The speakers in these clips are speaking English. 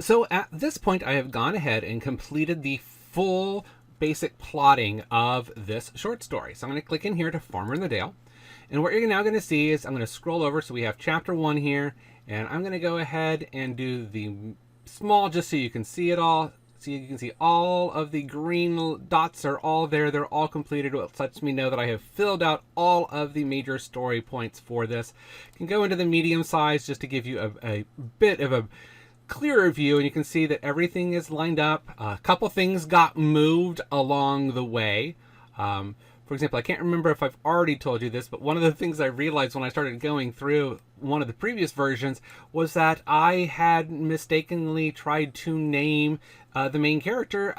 So at this point, I have gone ahead and completed the full basic plotting of this short story. So I'm going to click in here to Farmer in the Dale. And what you're now going to see is I'm going to scroll over. So we have chapter 1 here. And I'm going to go ahead and do the small just so you can see it all. So you can see all of the green dots are all there. They're all completed, which lets me know that I have filled out all of the major story points for this. You can go into the medium size just to give you a bit of a clearer view, and you can see that everything is lined up. A couple things got moved along the way. For example, I can't remember if I've already told you this, but one of the things I realized when I started going through one of the previous versions was that I had mistakenly tried to name the main character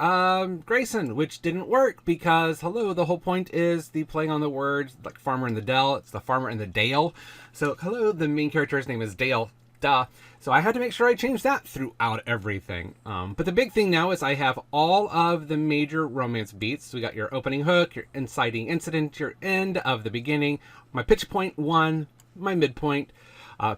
Grayson, which didn't work because, hello, the whole point is the playing on the words like farmer in the dell. It's the farmer in the dale. So, hello, the main character's name is Dale. Duh. So I had to make sure I changed that throughout everything. But the big thing now is I have all of the major romance beats. So we got your opening hook, your inciting incident, your end of the beginning, my pitch point 1, my midpoint,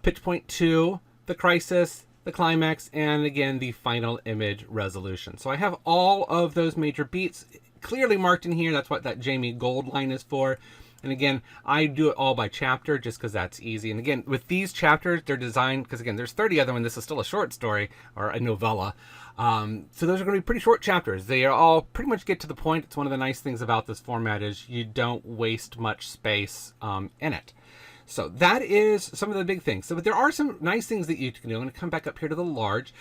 pitch point 2, the crisis, the climax, and again, the final image resolution. So I have all of those major beats clearly marked in here. That's what that Jamie Gold line is for. And again, I do it all by chapter just because that's easy. And again, with these chapters, they're designed, because again, there's 30 of them, and this is still a short story or a novella. So those are going to be pretty short chapters. They are all pretty much get to the point. It's one of the nice things about this format is you don't waste much space in it. So that is some of the big things. So, but there are some nice things that you can do. I'm going to come back up here to the large.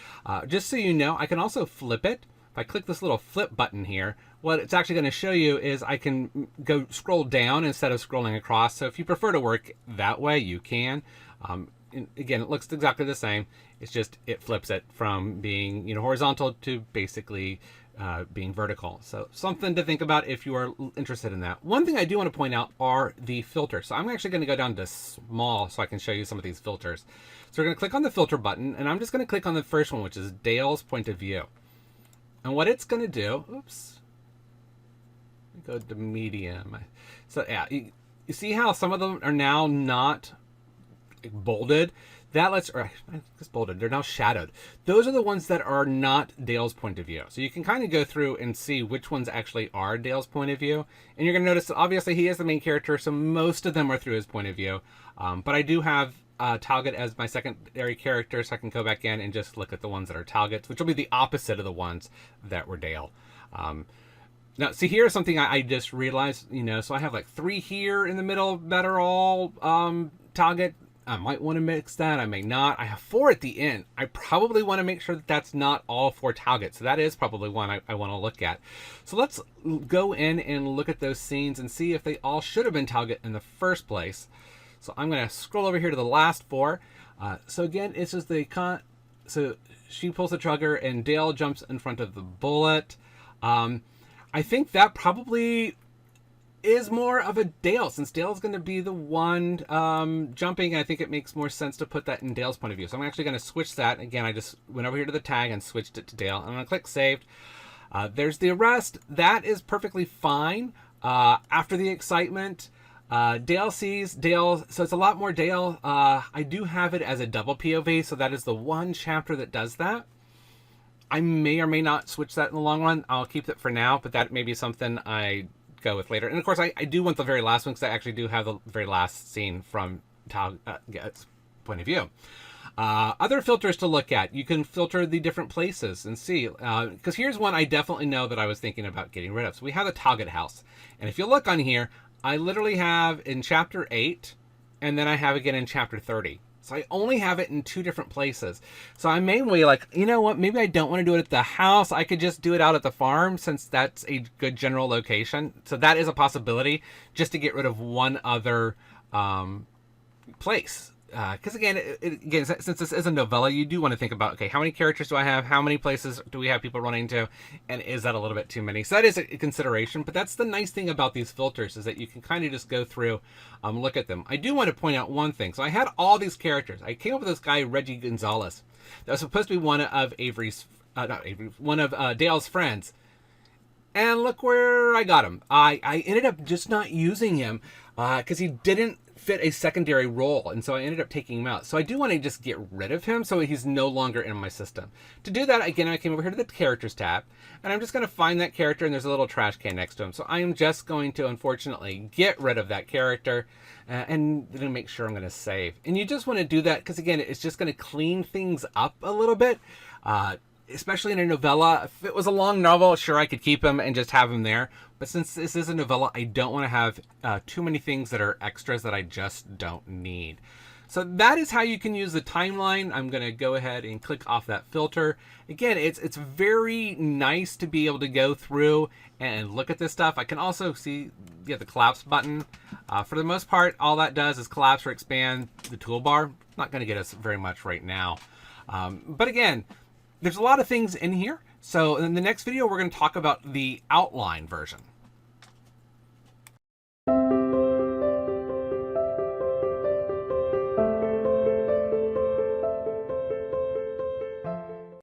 Just so you know, I can also flip it. If I click this little flip button here, what it's actually going to show you is I can go scroll down instead of scrolling across. So if you prefer to work that way, you can. Again, it looks exactly the same. It's just it flips it from being horizontal to basically being vertical. So something to think about if you are interested in that. One thing I do want to point out are the filters. So I'm actually going to go down to small so I can show you some of these filters. So we're going to click on the filter button, and I'm just going to click on the first one, which is Dale's point of view. And what it's going to do, oops, go to medium. So yeah, you see how some of them are now not bolded? That lets, or it's bolded, they're now shadowed. Those are the ones that are not Dale's point of view. So you can kind of go through and see which ones actually are Dale's point of view. And you're going to notice that obviously he is the main character, so most of them are through his point of view. But I do have Talget as my secondary character, so I can go back in and just look at the ones that are Talgets, which will be the opposite of the ones that were Dale. Now, see, here's something I just realized, so I have like 3 here in the middle that are all Talget. I might want to mix that. I may not. I have 4 at the end. I probably want to make sure that that's not all 4 Talget. So that is probably one I want to look at. So let's go in and look at those scenes and see if they all should have been Talget in the first place. So I'm going to scroll over here to the last 4. So again, it's just so she pulls the trigger and Dale jumps in front of the bullet. I think that probably is more of a Dale, since Dale's going to be the one jumping. I think it makes more sense to put that in Dale's point of view. So I'm actually going to switch that. Again, I just went over here to the tag and switched it to Dale. I'm going to click Saved. There's the arrest. That is perfectly fine. After the excitement, Dale sees Dale, so it's a lot more Dale. I do have it as a double POV, so that is the one chapter that does that. I may or may not switch that in the long run. I'll keep it for now, but that may be something I go with later. And of course, I do want the very last one, because I actually do have the very last scene from Talget's point of view. Other filters to look at. You can filter the different places and see. Because here's one I definitely know that I was thinking about getting rid of. So we have the Talget house. And if you look on here, I literally have in chapter 8, and then I have again in chapter 30. So I only have it in 2 different places. So I'm mainly like, you know what, maybe I don't want to do it at the house. I could just do it out at the farm, since that's a good general location. So that is a possibility, just to get rid of one other place. Because again, since this is a novella, you do want to think about, okay, how many characters do I have? How many places do we have people running to? And is that a little bit too many? So that is a consideration. But that's the nice thing about these filters, is that you can kind of just go through, look at them. I do want to point out one thing. So I had all these characters. I came up with this guy, Reggie Gonzalez. That was supposed to be one of one of Dale's friends. And look where I got him. I ended up just not using him because he didn't fit a secondary role, and so I ended up taking him out. So I do want to just get rid of him so he's no longer in my system. To do that, again, I came over here to the characters tab, and I'm just going to find that character, and there's a little trash can next to him. So I am just going to, unfortunately, get rid of that character, and then make sure I'm going to save. And you just want to do that because, again, it's just going to clean things up a little bit. Especially in a novella. If it was a long novel, sure, I could keep him and just have him there. But since this is a novella, I don't want to have too many things that are extras that I just don't need. So that is how you can use the timeline. I'm going to go ahead and click off that filter. Again, it's very nice to be able to go through and look at this stuff. I can also see the collapse button. For the most part, all that does is collapse or expand the toolbar. Not going to get us very much right now. But again, there's a lot of things in here. So in the next video, we're going to talk about the outline version.